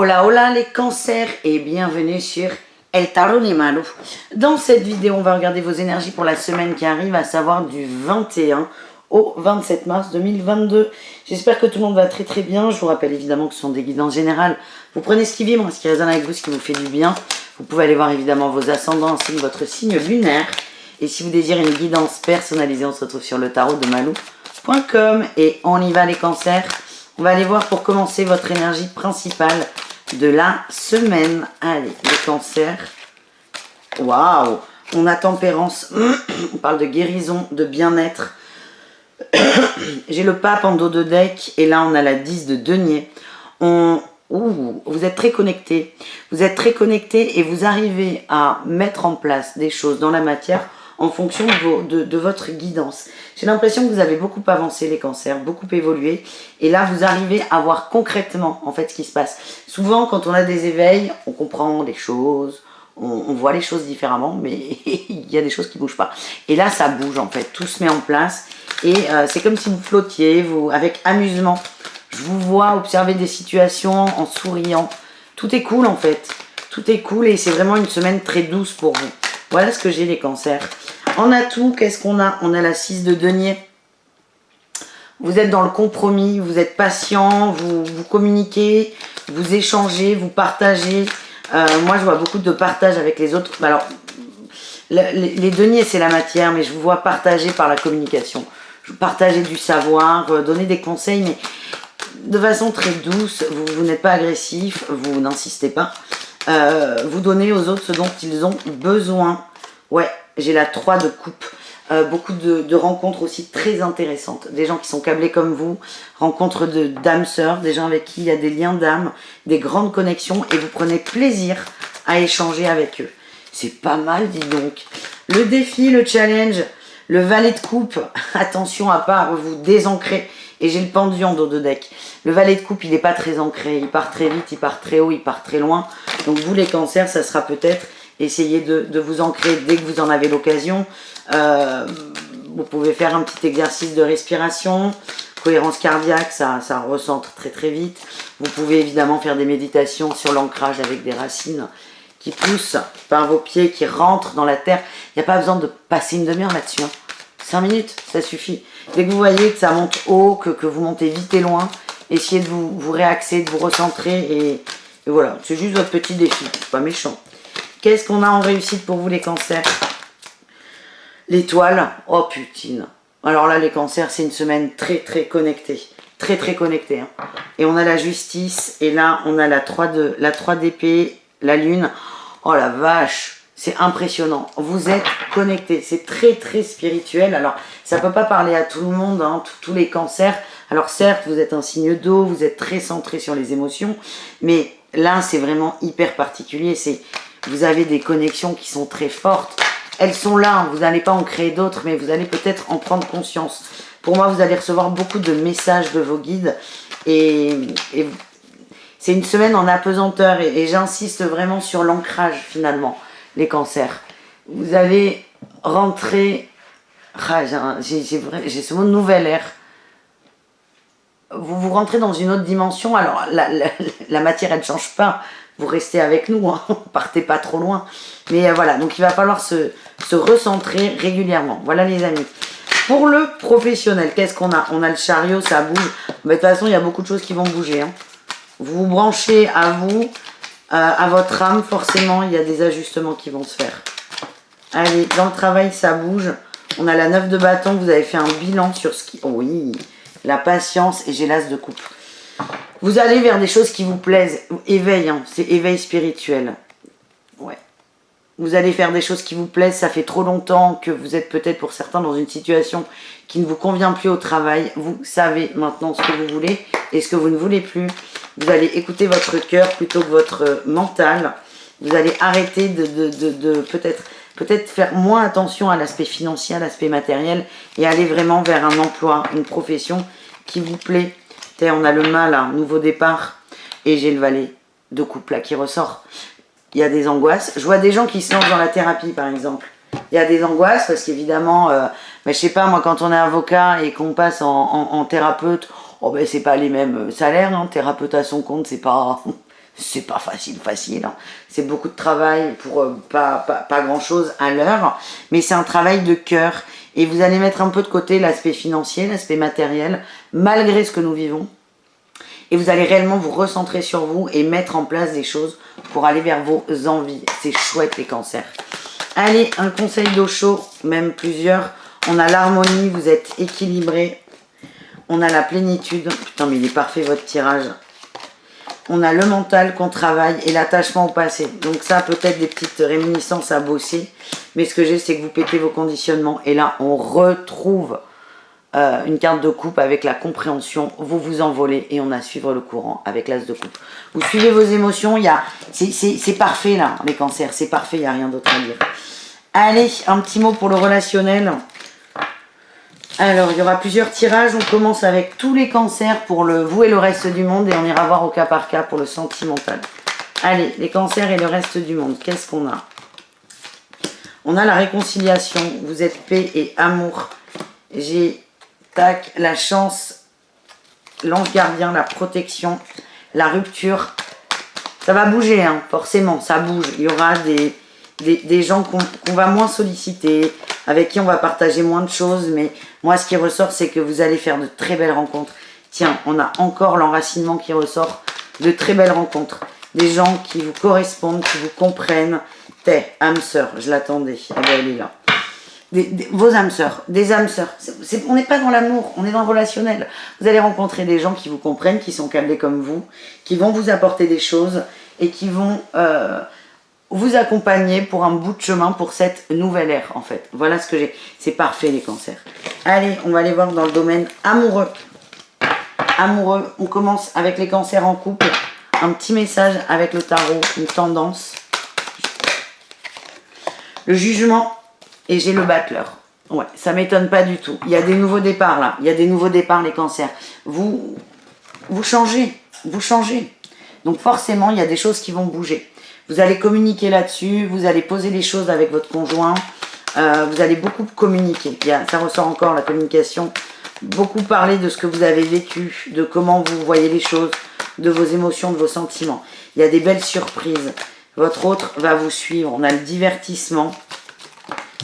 Hola hola les cancers et bienvenue sur El Tarot de Malou. Dans cette vidéo, on va regarder vos énergies pour la semaine qui arrive, à savoir du 21 au 27 mars 2022. J'espère que tout le monde va très très bien. Je vous rappelle évidemment que ce sont des guidances générales. Vous prenez ce qui vibre, ce qui résonne avec vous, ce qui vous fait du bien. Vous pouvez aller voir évidemment vos ascendants ainsi que votre signe lunaire. Et si vous désirez une guidance personnalisée, on se retrouve sur le tarot de Malou.com. Et on y va les cancers. On va aller voir pour commencer votre énergie principale de la semaine. Allez, les cancers. Waouh! On a tempérance. On parle de guérison, de bien-être. J'ai le pape en dos de deck. Et là, on a la 10 de denier. Vous êtes très connectés. Vous êtes très connectés et vous arrivez à mettre en place des choses dans la matière en fonction de votre guidance. J'ai l'impression que vous avez beaucoup avancé les cancers, beaucoup évolué. Et là, vous arrivez à voir concrètement en fait ce qui se passe. Souvent, quand on a des éveils, on comprend les choses, on voit les choses différemment, mais il y a des choses qui ne bougent pas. Et là, ça bouge en fait, tout se met en place. Et c'est comme si vous flottiez, avec amusement. Je vous vois observer des situations en souriant. Tout est cool en fait. Tout est cool et c'est vraiment une semaine très douce pour vous. Voilà ce que j'ai les cancers. En atout, qu'est-ce qu'on a? On a la 6 de denier. Vous êtes dans le compromis, vous êtes patient, vous communiquez, vous échangez, vous partagez. Moi, je vois beaucoup de partage avec les autres. Alors, les deniers, c'est la matière, mais je vous vois partager par la communication. Partager du savoir, donner des conseils, mais de façon très douce. Vous n'êtes pas agressif, vous n'insistez pas. Vous donnez aux autres ce dont ils ont besoin. Ouais, j'ai la 3 de coupe. Beaucoup de rencontres aussi très intéressantes. Des gens qui sont câblés comme vous, rencontres d'âmes sœurs, des gens avec qui il y a des liens d'âme, des grandes connexions et vous prenez plaisir à échanger avec eux. C'est pas mal, dis donc. Le défi, le challenge, le valet de coupe, attention à pas vous désancrer. Et j'ai le pendu en dos de deck. Le valet de coupe, il n'est pas très ancré. Il part très vite, il part très haut, il part très loin. Donc vous les cancers, ça sera peut-être essayer de vous ancrer dès que vous en avez l'occasion. Vous pouvez faire un petit exercice de respiration, cohérence cardiaque, ça recentre très très vite. Vous pouvez évidemment faire des méditations sur l'ancrage avec des racines qui poussent par vos pieds, qui rentrent dans la terre. Il n'y a pas besoin de passer une demi-heure là-dessus. 5 minutes, ça suffit. Dès que vous voyez que ça monte haut, que vous montez vite et loin, essayez de vous réaxer, de vous recentrer et voilà. C'est juste votre petit défi, pas méchant. Qu'est-ce qu'on a en réussite pour vous les cancers? L'étoile, oh putain. Alors là les cancers, c'est une semaine très très connectée. Très très connectée. Hein. Et on a la justice et là on a la 3 d'épée, la lune. Oh la vache! C'est impressionnant. Vous êtes connectés. C'est très, très spirituel. Alors, ça ne peut pas parler à tout le monde, hein, tous les cancers. Alors, certes, vous êtes un signe d'eau, vous êtes très centré sur les émotions. Mais là, c'est vraiment hyper particulier. Vous avez des connexions qui sont très fortes. Elles sont là. Vous n'allez pas en créer d'autres, mais vous allez peut-être en prendre conscience. Pour moi, vous allez recevoir beaucoup de messages de vos guides. Et c'est une semaine en apesanteur. Et j'insiste vraiment sur l'ancrage, finalement. Les cancers, vous allez rentrer, j'ai ce mot, nouvelle ère, vous rentrez dans une autre dimension. Alors la matière elle ne change pas, vous restez avec nous, hein, partez pas trop loin, mais voilà, donc il va falloir se recentrer régulièrement. Voilà les amis. Pour le professionnel, qu'est-ce qu'on a? On a le chariot, ça bouge, mais de toute façon il y a beaucoup de choses qui vont bouger, hein. Vous vous branchez à vous, à votre âme, forcément, il y a des ajustements qui vont se faire. Allez, dans le travail, ça bouge. On a la 9 de bâton, vous avez fait un bilan sur ce qui... Oh oui, la patience et j'ai l'as de coupe. Vous allez vers des choses qui vous plaisent. Éveil, hein, c'est éveil spirituel. Ouais. Vous allez faire des choses qui vous plaisent. Ça fait trop longtemps que vous êtes peut-être pour certains dans une situation qui ne vous convient plus au travail. Vous savez maintenant ce que vous voulez et ce que vous ne voulez plus. Vous allez écouter votre cœur plutôt que votre mental. Vous allez arrêter de peut-être faire moins attention à l'aspect financier, à l'aspect matériel et aller vraiment vers un emploi, une profession qui vous plaît. On a le mât là, nouveau départ et j'ai le valet de coupe là qui ressort. Il y a des angoisses. Je vois des gens qui se lancent dans la thérapie par exemple. Il y a des angoisses parce qu'évidemment, je sais pas moi quand on est avocat et qu'on passe en thérapeute, oh ben c'est pas les mêmes salaires, hein. Thérapeute à son compte, c'est pas C'est pas facile, hein. C'est beaucoup de travail pour pas grand chose à l'heure, mais c'est un travail de cœur. Et vous allez mettre un peu de côté l'aspect financier, l'aspect matériel, malgré ce que nous vivons. Et vous allez réellement vous recentrer sur vous et mettre en place des choses pour aller vers vos envies. C'est chouette les cancers. Allez, un conseil d'eau chaud, même plusieurs. On a l'harmonie, vous êtes équilibré. On a la plénitude. Putain, mais il est parfait votre tirage. On a le mental qu'on travaille et l'attachement au passé. Donc ça, peut-être des petites réminiscences à bosser. Mais ce que j'ai, c'est que vous pétez vos conditionnements. Et là, on retrouve une carte de coupe avec la compréhension. Vous vous envolez et on a suivre le courant avec l'as de coupe. Vous suivez vos émotions. C'est parfait là, les cancers. C'est parfait, il n'y a rien d'autre à dire. Allez, un petit mot pour le relationnel. Alors, il y aura plusieurs tirages. On commence avec tous les cancers pour le vous et le reste du monde. Et on ira voir au cas par cas pour le sentimental. Allez, les cancers et le reste du monde. Qu'est-ce qu'on a? On a la réconciliation. Vous êtes paix et amour. J'ai, tac, la chance, l'ange gardien, la protection, la rupture. Ça va bouger, hein, forcément, ça bouge. Il y aura des gens qu'on va moins solliciter, avec qui on va partager moins de choses, mais moi ce qui ressort c'est que vous allez faire de très belles rencontres. Tiens, on a encore l'enracinement qui ressort, de très belles rencontres, des gens qui vous correspondent, qui vous comprennent. Âme sœur, je l'attendais, ah ben elle est là. Vos âmes sœurs, des âmes sœurs, on n'est pas dans l'amour, on est dans le relationnel. Vous allez rencontrer des gens qui vous comprennent, qui sont câblés comme vous, qui vont vous apporter des choses et qui vont vous accompagner pour un bout de chemin pour cette nouvelle ère en fait. Voilà ce que j'ai. C'est parfait les cancers. Allez, on va aller voir dans le domaine amoureux. Amoureux, on commence avec les cancers en couple. Un petit message avec le tarot, une tendance. Le jugement et j'ai le battleur. Ouais, ça m'étonne pas du tout. Il y a des nouveaux départs là. Il y a des nouveaux départs les cancers. Vous changez. Vous changez. Donc forcément, il y a des choses qui vont bouger. Vous allez communiquer là-dessus, vous allez poser les choses avec votre conjoint, vous allez beaucoup communiquer. Ça ressort encore la communication. Beaucoup parler de ce que vous avez vécu, de comment vous voyez les choses, de vos émotions, de vos sentiments. Il y a des belles surprises. Votre autre va vous suivre. On a le divertissement.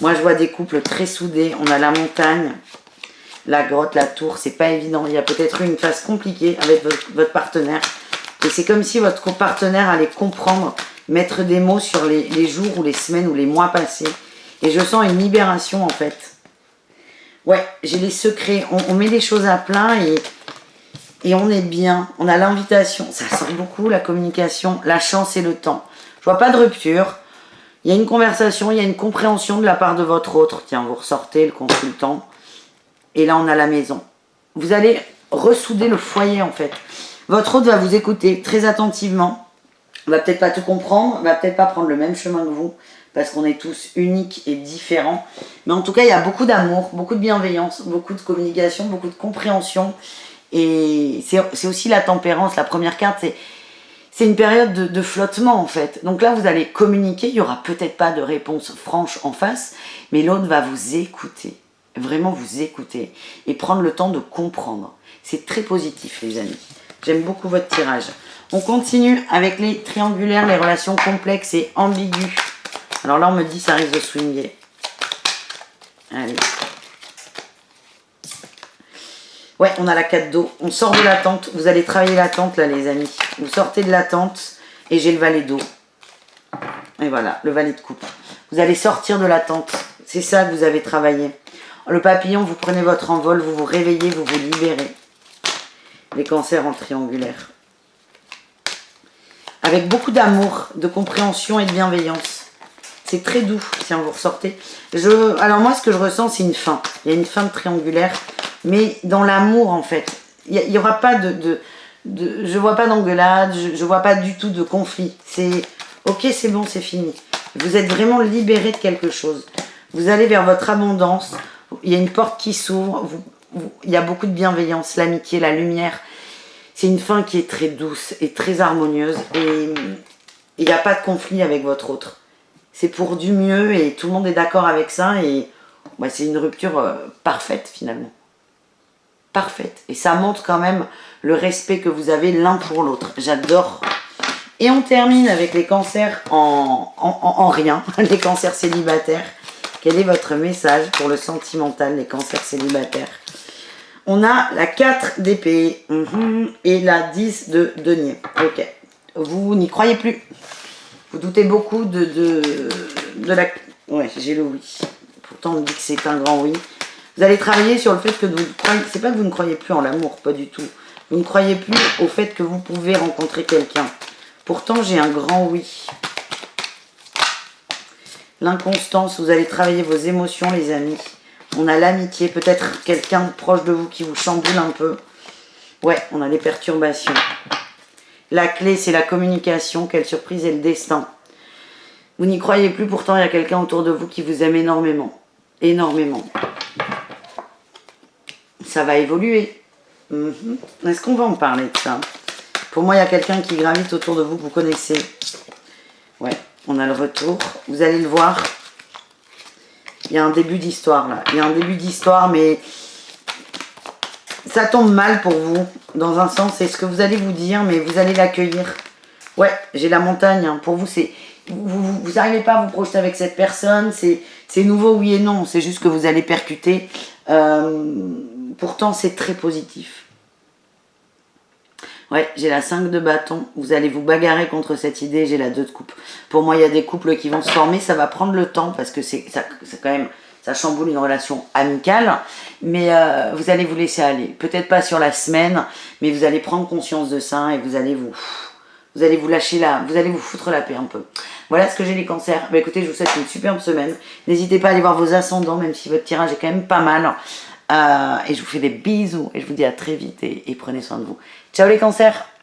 Moi, je vois des couples très soudés. On a la montagne, la grotte, la tour. C'est pas évident. Il y a peut-être eu une phase compliquée avec votre partenaire. Et c'est comme si votre partenaire allait comprendre, mettre des mots sur les jours ou les semaines ou les mois passés. Et je sens une libération en fait. Ouais, j'ai les secrets. On met les choses à plat et on est bien. On a l'invitation. Ça sort beaucoup la communication, la chance et le temps. Je vois pas de rupture. Il y a une conversation, il y a une compréhension de la part de votre autre. Tiens, vous ressortez le consultant. Et là, on a la maison. Vous allez ressouder le foyer en fait. Votre autre va vous écouter très attentivement. Va peut-être pas tout comprendre, va peut-être pas prendre le même chemin que vous, parce qu'on est tous uniques et différents. Mais en tout cas, il y a beaucoup d'amour, beaucoup de bienveillance, beaucoup de communication, beaucoup de compréhension. Et c'est aussi la tempérance. La première carte, c'est une période de flottement en fait. Donc là, vous allez communiquer, il n'y aura peut-être pas de réponse franche en face, mais l'autre va vous écouter, vraiment vous écouter et prendre le temps de comprendre. C'est très positif les amis. J'aime beaucoup votre tirage. On continue avec les triangulaires, les relations complexes et ambiguës. Alors là, on me dit ça risque de swinguer. Allez. Ouais, on a la 4 d'eau. On sort de l'attente. Vous allez travailler l'attente là, les amis. Vous sortez de l'attente et j'ai le valet d'eau. Et voilà, le valet de coupe. Vous allez sortir de l'attente. C'est ça que vous avez travaillé. Le papillon, vous prenez votre envol, vous vous réveillez, vous vous libérez. Les cancers en triangulaire. Avec beaucoup d'amour, de compréhension et de bienveillance. C'est très doux, si vous ressortez. Alors moi, ce que je ressens, c'est une fin. Il y a une fin de triangulaire, mais dans l'amour, en fait. Il n'y aura pas je vois pas d'engueulade, je vois pas du tout de conflit. C'est, ok, c'est bon, c'est fini. Vous êtes vraiment libéré de quelque chose. Vous allez vers votre abondance. Il y a une porte qui s'ouvre. Il y a beaucoup de bienveillance, l'amitié, la lumière. C'est une fin qui est très douce et très harmonieuse. Et il n'y a pas de conflit avec votre autre. C'est pour du mieux et tout le monde est d'accord avec ça. Et bah, c'est une rupture parfaite finalement. Parfaite. Et ça montre quand même le respect que vous avez l'un pour l'autre. J'adore Et on termine avec les cancers en rien, les cancers célibataires. Quel est votre message pour le sentimental, les cancers célibataires? On a la 4 d'épée et la 10 de denier. Ok. Vous n'y croyez plus. Vous doutez beaucoup de la... Ouais, j'ai le oui. Pourtant, on dit que c'est un grand oui. Vous allez travailler sur le fait que vous croyez... C'est pas que vous ne croyez plus en l'amour, pas du tout. Vous ne croyez plus au fait que vous pouvez rencontrer quelqu'un. Pourtant, j'ai un grand oui. L'inconstance, vous allez travailler vos émotions, les amis. On a l'amitié, peut-être quelqu'un proche de vous qui vous chamboule un peu. Ouais, on a les perturbations. La clé, c'est la communication. Quelle surprise et le destin. Vous n'y croyez plus, pourtant il y a quelqu'un autour de vous qui vous aime énormément. Énormément. Ça va évoluer. Est-ce qu'on va en parler de ça? Pour moi, il y a quelqu'un qui gravite autour de vous que vous connaissez. Ouais, on a le retour. Vous allez le voir. Il y a un début d'histoire là. Il y a un début d'histoire, mais ça tombe mal pour vous. Dans un sens, c'est ce que vous allez vous dire, mais vous allez l'accueillir. Ouais, j'ai la montagne. Hein. Pour vous, c'est... Vous n'arrivez pas à vous projeter avec cette personne. C'est nouveau, oui et non. C'est juste que vous allez percuter. Pourtant, c'est très positif. Ouais, j'ai la 5 de bâton. Vous allez vous bagarrer contre cette idée. J'ai la 2 de coupe. Pour moi, il y a des couples qui vont se former. Ça va prendre le temps parce que c'est quand même... Ça chamboule une relation amicale. Mais vous allez vous laisser aller. Peut-être pas sur la semaine, mais vous allez prendre conscience de ça et vous allez vous lâcher là. Vous allez vous foutre la paix un peu. Voilà ce que j'ai les cancers. Bah écoutez, je vous souhaite une superbe semaine. N'hésitez pas à aller voir vos ascendants, même si votre tirage est quand même pas mal. Et je vous fais des bisous. Et je vous dis à très vite et prenez soin de vous. Ciao les cancers!